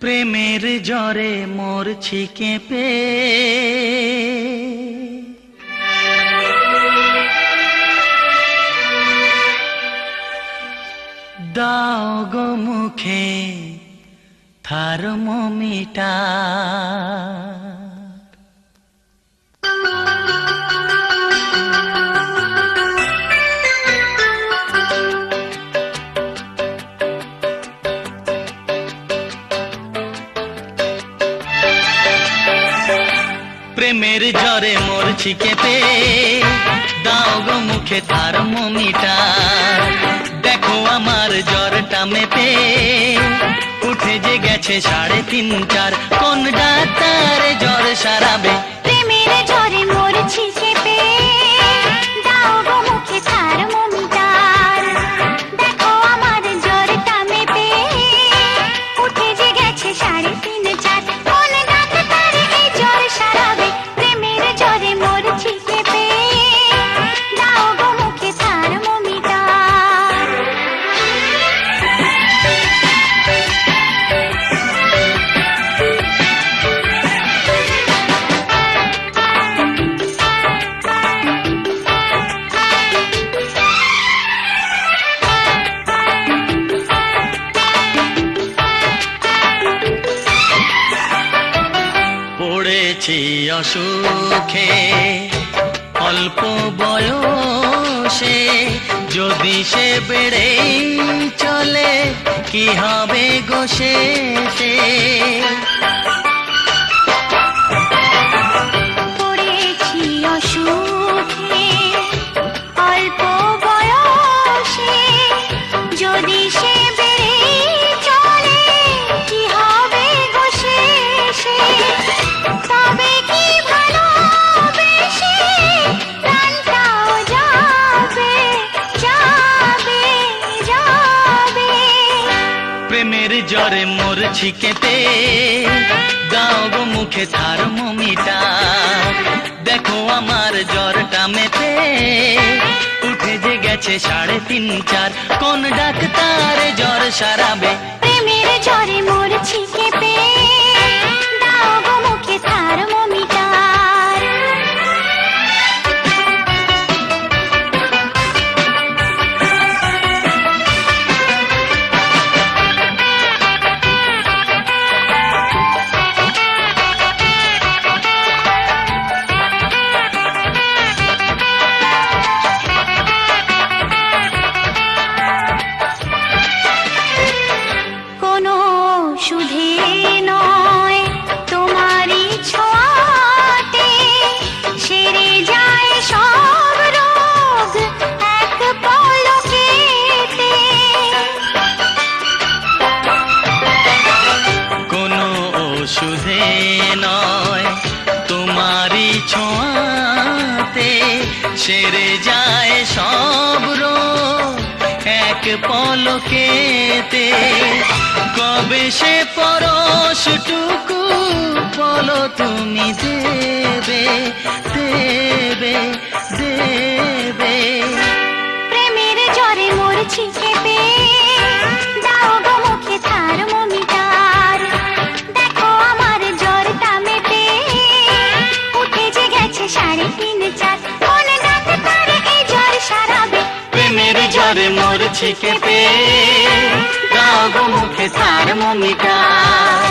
প্রেমের জ্বরে মরছি কেঁপে, দাও গো মুখে থার্মোমিটার। প্রেমের জ্বরে মরছি কেঁপে, দাও গো মুখে থার্মোমিটার। দেখো আমার জ্বরটা মেপে উঠে যে গেছে 3.5-4। কোন ডাক্তার জ্বর সারাবে? প্রেমের জ্বরে মরছি কেঁপে, দাও গো মুখে থার্মোমিটার। দেখো আমার জ্বরটা মেপে উঠে যে গেছে 3.5-4। কোন ডাক্তার এই জ্বর সারাবে? প্রেমের জ্বরে মরছি কেঁপে, দাও গো মুখে থার্মোমিটার। পড়েছি অসুখে অল্প বয়সে, যদি সে বেড়ে চলে কি হবে গো শেষে? পড়েছি অসুখে অল্প বয়সে, যদি সে বেড়ে চলে কি হবে গো শেষে? তবে কি ভালোবেসে প্রাণটাও যাবে যাবে যাবে। প্রেমের জ্বরে মরছি কেঁপে, দাও গো মুখে থার্মোমিটার। দেখো আমার জ্বরটা মেপে উঠে যে গেছে 3.5-4। কোন ডাক্তার জ্বর সারাবে? প্রেমের জ্বরে মরছি কেঁপে, দাও গো মুখে থার্মোমিটার। কোনো সুধে নয় তোমারই ছোঁয়াতে সেরে যায় সব রোগ এক পলকেতে। কোনো ওষুধে নয় তোমারই ছোঁয়াতে সেরে যায় সব রোগ এক পলকেতে। কবে সে পরশটুকু বলো তুমি দেবে দেবে দেবে? প্রেমের জ্বরে মরছি কেঁপে, দাও গো মুখে থার্মোমিটার। দেখো আমার জ্বরটা মেপে উঠে যে গেছে 3.5-4। কোন ডাক্তার এই জ্বর সারাবে? প্রেমের জ্বরে মরছি কেঁপে, দাও গো মুখে থার্মোমিটার।